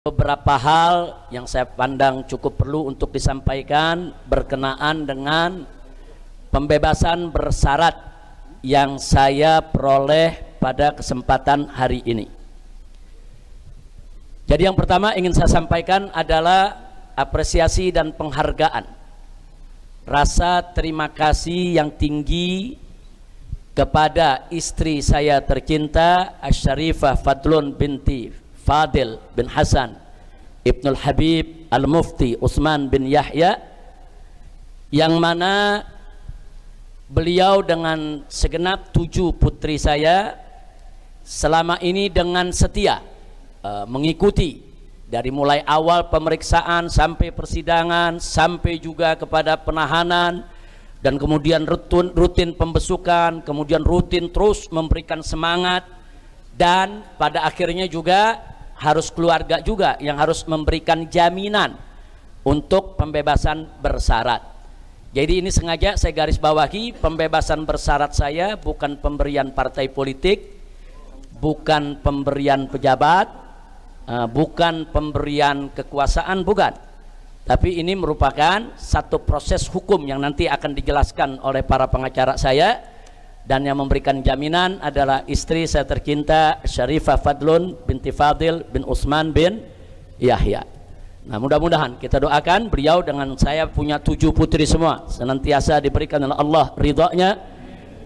Beberapa hal yang saya pandang cukup perlu untuk disampaikan berkenaan dengan pembebasan bersyarat yang saya peroleh pada kesempatan hari ini. Jadi yang pertama ingin saya sampaikan adalah apresiasi dan penghargaan, rasa terima kasih yang tinggi kepada istri saya tercinta Asy-Syarifah Fadlun binti Fadil bin Hasan Ibnul Habib Al-Mufti Utsman bin Yahya, yang mana beliau dengan segenap 7 putri saya selama ini dengan setia mengikuti dari mulai awal pemeriksaan sampai persidangan, sampai juga kepada penahanan, dan kemudian rutin pembesukan, kemudian rutin terus memberikan semangat, dan pada akhirnya juga harus keluarga juga yang harus memberikan jaminan untuk pembebasan bersyarat. Jadi ini sengaja saya garis bawahi, pembebasan bersyarat saya bukan pemberian partai politik, bukan pemberian pejabat, bukan pemberian kekuasaan, bukan. Tapi ini merupakan satu proses hukum yang nanti akan dijelaskan oleh para pengacara saya, dan yang memberikan jaminan adalah istri saya tercinta Syarifah Fadlun binti Fadil bin Utsman bin Yahya. Nah, mudah-mudahan kita doakan beliau dengan saya punya 7 putri semua senantiasa diberikan oleh Allah ridhonya,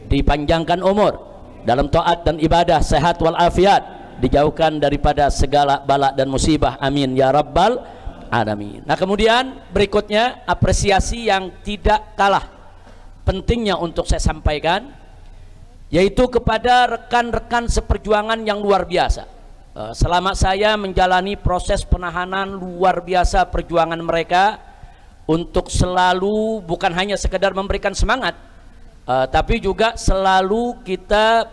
dipanjangkan umur dalam taat dan ibadah, sehat walafiat, dijauhkan daripada segala bala dan musibah, amin ya rabbal alamin. Nah, kemudian berikutnya apresiasi yang tidak kalah pentingnya untuk saya sampaikan, yaitu kepada rekan-rekan seperjuangan yang luar biasa. Selama saya menjalani proses penahanan, luar biasa perjuangan mereka untuk selalu bukan hanya sekedar memberikan semangat, tapi juga selalu kita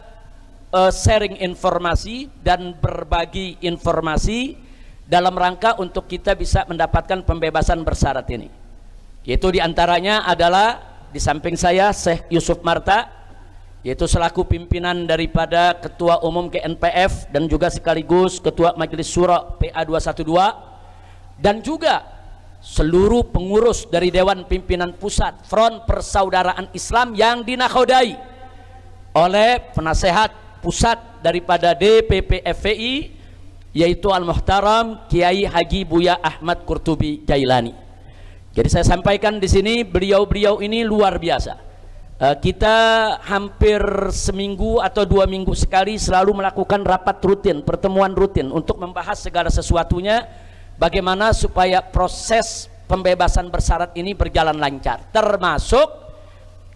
sharing informasi dan berbagi informasi dalam rangka untuk kita bisa mendapatkan pembebasan bersyarat ini. Yaitu diantaranya adalah di samping saya Syekh Yusuf Marta, yaitu selaku pimpinan daripada Ketua Umum GNPF dan juga sekaligus Ketua Majelis Syuro PA 212, dan juga seluruh pengurus dari Dewan Pimpinan Pusat Front Persaudaraan Islam yang dinakodai oleh penasehat pusat daripada DPP FPI, yaitu Al-Muhtaram Kiai Haji Buya Ahmad Qurtubi Jailani. Jadi saya sampaikan di sini, beliau-beliau ini luar biasa. Kita hampir seminggu atau 2 minggu sekali selalu melakukan rapat rutin, pertemuan rutin untuk membahas segala sesuatunya, bagaimana supaya proses pembebasan bersyarat ini berjalan lancar. Termasuk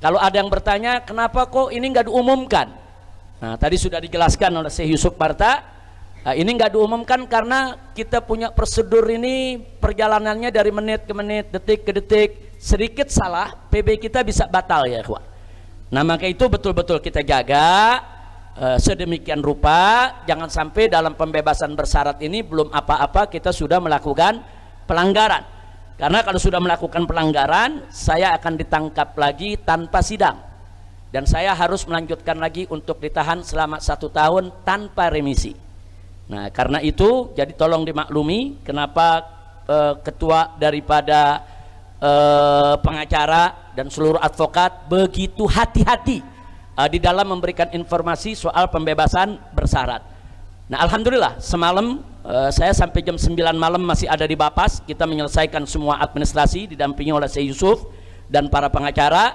kalau ada yang bertanya kenapa kok ini nggak diumumkan. Nah, tadi sudah dijelaskan oleh Syekh Yusuf Marta, ini nggak diumumkan karena kita punya prosedur ini perjalanannya dari menit ke menit, detik ke detik. Sedikit salah PB kita bisa batal ya kawan. Nah, maka itu betul-betul kita jaga sedemikian rupa, jangan sampai dalam pembebasan bersyarat ini belum apa-apa kita sudah melakukan pelanggaran. Karena kalau sudah melakukan pelanggaran, saya akan ditangkap lagi tanpa sidang, dan saya harus melanjutkan lagi untuk ditahan selama 1 tahun tanpa remisi. Nah, karena itu jadi tolong dimaklumi kenapa ketua daripada pengacara dan seluruh advokat begitu hati-hati di dalam memberikan informasi soal pembebasan bersyarat. Nah, alhamdulillah semalam saya sampai jam 9 malam masih ada di Bapas, kita menyelesaikan semua administrasi didampingi oleh Syekh Yusuf dan para pengacara,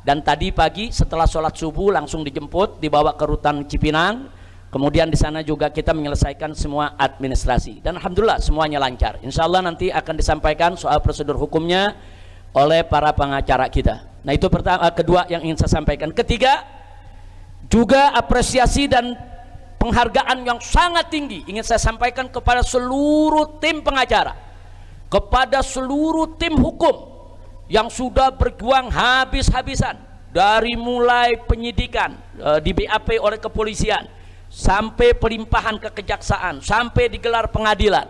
dan tadi pagi setelah sholat subuh langsung dijemput dibawa ke rutan Cipinang, kemudian di sana juga kita menyelesaikan semua administrasi, dan alhamdulillah semuanya lancar. Insya Allah nanti akan disampaikan soal prosedur hukumnya oleh para pengacara kita. Nah, itu pertama. Kedua yang ingin saya sampaikan. Ketiga, juga apresiasi dan penghargaan yang sangat tinggi ingin saya sampaikan kepada seluruh tim pengacara, kepada seluruh tim hukum yang sudah berjuang habis-habisan dari mulai penyidikan di BAP oleh kepolisian sampai pelimpahan ke kejaksaan, sampai digelar pengadilan.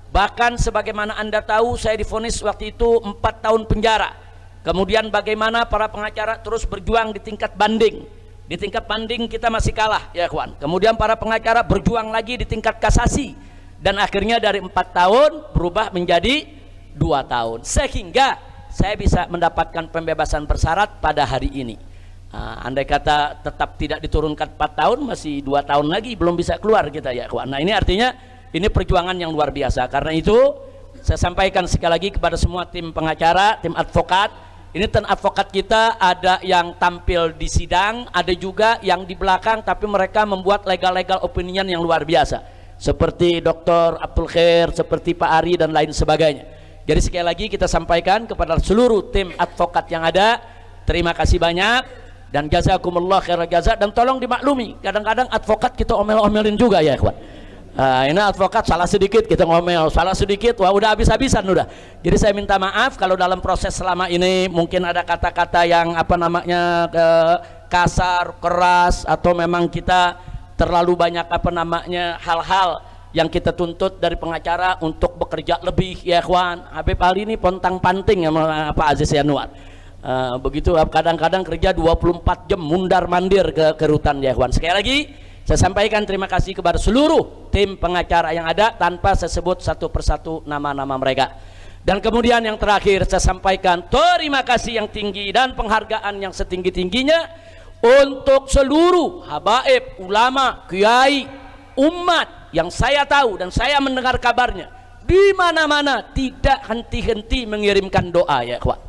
Bahkan sebagaimana Anda tahu, saya divonis waktu itu 4 tahun penjara. Kemudian bagaimana para pengacara terus berjuang di tingkat banding. Di tingkat banding kita masih kalah ya kawan. Kemudian para pengacara berjuang lagi di tingkat kasasi. dan akhirnya dari 4 tahun berubah menjadi 2 tahun, sehingga saya bisa mendapatkan pembebasan bersyarat pada hari ini. Andai kata tetap tidak diturunkan 4 tahun, masih 2 tahun lagi belum bisa keluar kita ya kawan. Nah ini artinya ini perjuangan yang luar biasa. Karena itu saya sampaikan sekali lagi kepada semua tim pengacara, tim advokat. Ini tim advokat kita ada yang tampil di sidang, ada juga yang di belakang, tapi mereka membuat legal opinion yang luar biasa. Seperti Dr. Abdul Khair, seperti Pak Ari dan lain sebagainya. Jadi sekali lagi kita sampaikan kepada seluruh tim advokat yang ada, terima kasih banyak. Dan jazakumullah khairal jaza, dan tolong dimaklumi kadang-kadang advokat kita omel-omelin juga ya kawan. Ini advokat salah sedikit kita ngomel, salah sedikit wah udah habis-habisan udah. Jadi saya minta maaf kalau dalam proses selama ini mungkin ada kata-kata yang kasar, keras, atau memang kita terlalu banyak hal-hal yang kita tuntut dari pengacara untuk bekerja lebih ya kawan. Habib Ali ini pontang panting sama Pak Aziz Yanuar. Begitu kadang-kadang kerja 24 jam mundar mandir ke rutan ya kawan. Sekali lagi saya sampaikan terima kasih kepada seluruh tim pengacara yang ada tanpa saya sebut satu persatu nama-nama mereka. Dan kemudian yang terakhir saya sampaikan terima kasih yang tinggi dan penghargaan yang setinggi-tingginya untuk seluruh habaib, ulama, kiai, umat yang saya tahu dan saya mendengar kabarnya di mana-mana tidak henti-henti mengirimkan doa ya kawan.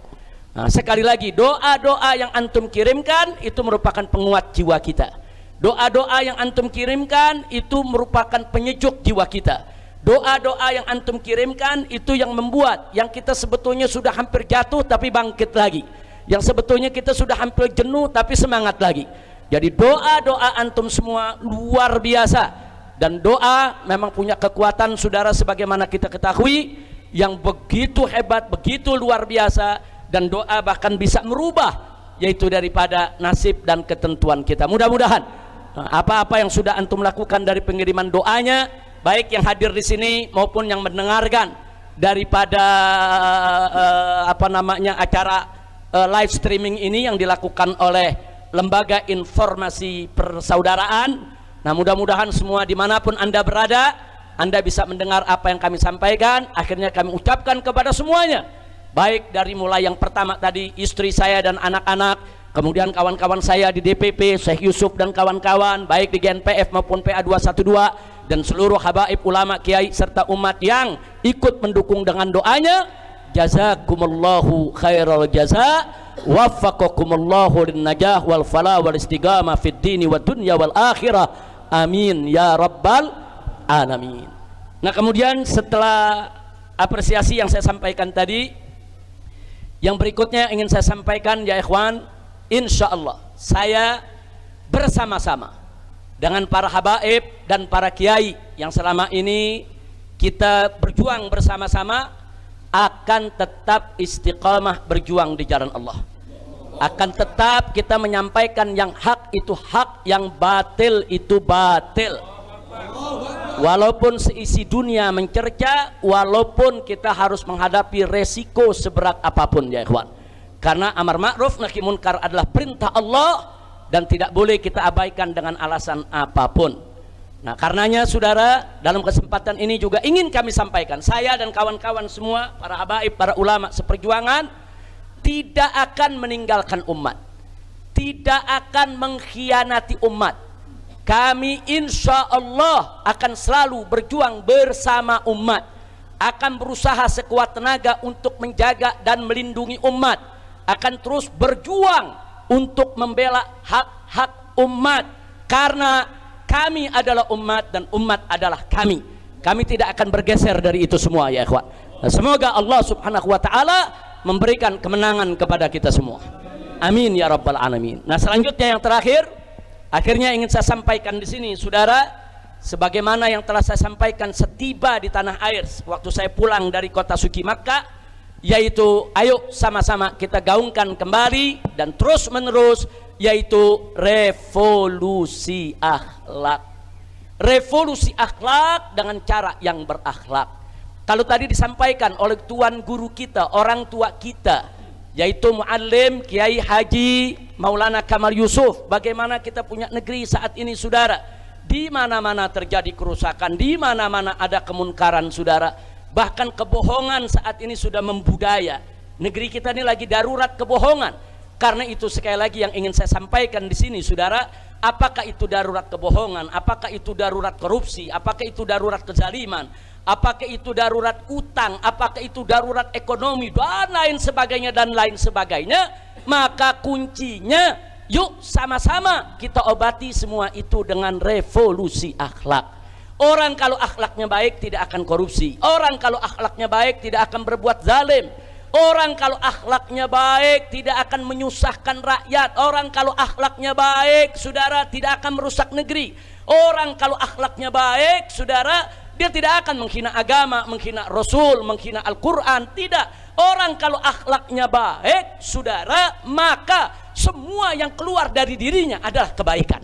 Nah, sekali lagi doa-doa yang antum kirimkan itu merupakan penguat jiwa kita. Doa-doa yang antum kirimkan itu merupakan penyejuk jiwa kita. Doa-doa yang antum kirimkan itu yang membuat yang kita sebetulnya sudah hampir jatuh tapi bangkit lagi. Yang sebetulnya kita sudah hampir jenuh tapi semangat lagi. Jadi doa-doa antum semua luar biasa. Dan doa memang punya kekuatan saudara sebagaimana kita ketahui yang begitu hebat, begitu luar biasa. Dan doa bahkan bisa merubah yaitu daripada nasib dan ketentuan kita. Mudah-mudahan apa-apa yang sudah antum lakukan dari pengiriman doanya, baik yang hadir di sini maupun yang mendengarkan daripada acara live streaming ini yang dilakukan oleh Lembaga Informasi Persaudaraan. Nah mudah-mudahan semua dimanapun anda berada, anda bisa mendengar apa yang kami sampaikan. Akhirnya kami ucapkan kepada semuanya, baik dari mulai yang pertama tadi istri saya dan anak-anak, kemudian kawan-kawan saya di DPP, Syekh Yusuf dan kawan-kawan, baik di GNPF maupun PA212, dan seluruh habaib, ulama, kiai serta umat yang ikut mendukung dengan doanya. Jazakumullahu khairal jaza, waffaqakumullahu lin najah wal falah wal istiqamah fid dini wad dunya wal akhirah, amin ya rabbal alamin. Nah kemudian setelah apresiasi yang saya sampaikan tadi, yang berikutnya ingin saya sampaikan ya ikhwan, insya Allah saya bersama-sama dengan para habaib dan para kiai yang selama ini kita berjuang bersama-sama akan tetap istiqamah berjuang di jalan Allah. Akan tetap kita menyampaikan yang hak itu hak, yang batil itu batil. Walaupun seisi dunia mencerca, walaupun kita harus menghadapi resiko seberat apapun ya ikhwan. Karena amar ma'ruf nahi munkar adalah perintah Allah dan tidak boleh kita abaikan dengan alasan apapun. Nah karenanya saudara, dalam kesempatan ini juga ingin kami sampaikan, saya dan kawan-kawan semua, para habaib, para ulama seperjuangan, tidak akan meninggalkan umat, tidak akan mengkhianati umat. Kami insya Allah akan selalu berjuang bersama umat, akan berusaha sekuat tenaga untuk menjaga dan melindungi umat, akan terus berjuang untuk membela hak-hak umat, karena kami adalah umat dan umat adalah kami. Kami tidak akan bergeser dari itu semua ya ikhwan. Nah, semoga Allah subhanahu wa ta'ala memberikan kemenangan kepada kita semua, amin ya rabbal alamin. Nah selanjutnya yang terakhir, akhirnya ingin saya sampaikan di sini, saudara, sebagaimana yang telah saya sampaikan setiba di tanah air waktu saya pulang dari kota suci Makkah, yaitu ayo sama-sama kita gaungkan kembali dan terus menerus, yaitu revolusi akhlak. Revolusi akhlak dengan cara yang berakhlak. Kalau tadi disampaikan oleh tuan guru kita, orang tua kita, yaitu Muallim Kiai Haji Maulana Kamal Yusuf, bagaimana kita punya negeri saat ini saudara, di mana-mana terjadi kerusakan, di mana-mana ada kemunkaran, saudara. Bahkan kebohongan saat ini sudah membudaya. Negeri kita ini lagi darurat kebohongan. Karena itu sekali lagi yang ingin saya sampaikan di sini, saudara, apakah itu darurat kebohongan, apakah itu darurat korupsi, apakah itu darurat kezaliman, apakah itu darurat utang, apakah itu darurat ekonomi dan lain sebagainya, maka kuncinya yuk sama-sama kita obati semua itu dengan revolusi akhlak. Orang kalau akhlaknya baik tidak akan korupsi. Orang kalau akhlaknya baik tidak akan berbuat zalim. Orang kalau akhlaknya baik tidak akan menyusahkan rakyat. Orang kalau akhlaknya baik, saudara, tidak akan merusak negeri. Orang kalau akhlaknya baik, saudara, dia tidak akan menghina agama, menghina Rasul, menghina Al-Quran. Tidak. Orang kalau akhlaknya baik, saudara, maka semua yang keluar dari dirinya adalah kebaikan.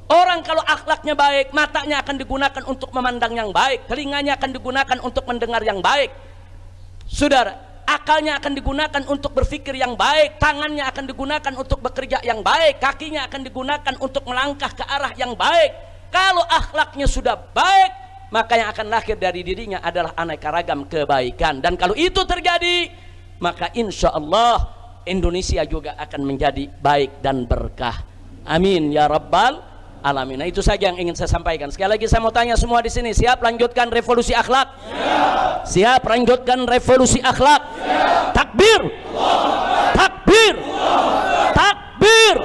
Orang kalau akhlaknya baik, matanya akan digunakan untuk memandang yang baik, telinganya akan digunakan untuk mendengar yang baik, saudara, akalnya akan digunakan untuk berpikir yang baik, tangannya akan digunakan untuk bekerja yang baik, kakinya akan digunakan untuk melangkah ke arah yang baik. Kalau akhlaknya sudah baik, maka yang akan lahir dari dirinya adalah aneka ragam kebaikan. Dan kalau itu terjadi, maka insya Allah Indonesia juga akan menjadi baik dan berkah. Amin ya rabbal alamin. Nah, itu saja yang ingin saya sampaikan. Sekali lagi saya mau tanya semua di sini, siap lanjutkan revolusi akhlak? Siap. Siap lanjutkan revolusi akhlak? Siap. Takbir. Takbir. Takbir.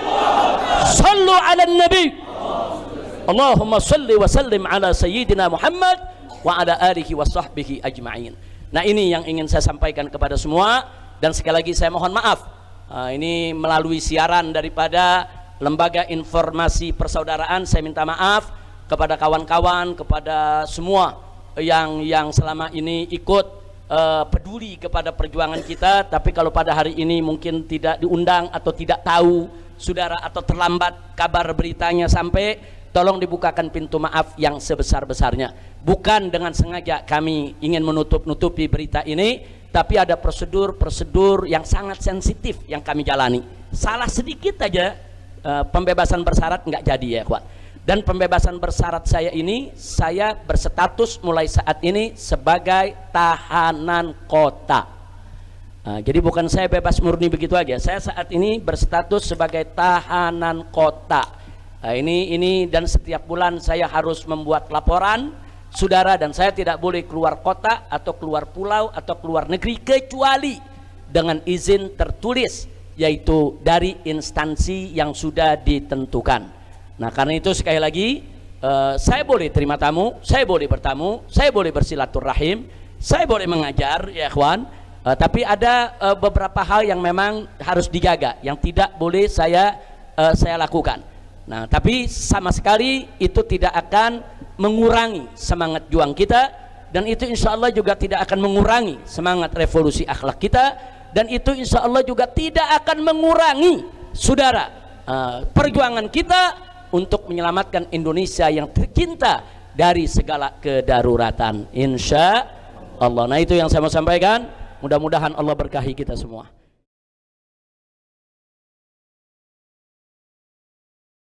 Sallu ala nabi. Allahumma salli wa sallim ala sayyidina Muhammad wa ala alihi wa sahbihi ajma'in. Nah, ini yang ingin saya sampaikan kepada semua. Dan sekali lagi saya mohon maaf, ini melalui siaran daripada Lembaga Informasi Persaudaraan, saya minta maaf kepada kawan-kawan, kepada semua yang selama ini ikut peduli kepada perjuangan kita, tapi kalau pada hari ini mungkin tidak diundang atau tidak tahu, saudara, atau terlambat kabar beritanya sampai, tolong dibukakan pintu maaf yang sebesar-besarnya. Bukan dengan sengaja kami ingin menutup-nutupi berita ini, tapi ada prosedur-prosedur yang sangat sensitif yang kami jalani. Salah sedikit aja pembebasan bersyarat nggak jadi ya, kawan. Dan pembebasan bersyarat saya ini, saya berstatus mulai saat ini sebagai tahanan kota. Jadi bukan saya bebas murni begitu aja. Saya saat ini berstatus sebagai tahanan kota. Ini dan setiap bulan saya harus membuat laporan, saudara, dan saya tidak boleh keluar kota atau keluar pulau atau keluar negeri kecuali dengan izin tertulis, yaitu dari instansi yang sudah ditentukan. Nah, karena itu sekali lagi saya boleh terima tamu, saya boleh bertamu, saya boleh bersilaturahim, saya boleh mengajar ya kawan, tapi ada beberapa hal yang memang harus dijaga, yang tidak boleh saya lakukan. Nah, tapi sama sekali itu tidak akan mengurangi semangat juang kita, dan itu insya Allah juga tidak akan mengurangi semangat revolusi akhlak kita. Dan itu insya Allah juga tidak akan mengurangi, saudara, perjuangan kita untuk menyelamatkan Indonesia yang tercinta dari segala kedaruratan, insya Allah. Nah, itu yang saya mau sampaikan. Mudah-mudahan Allah berkahi kita semua.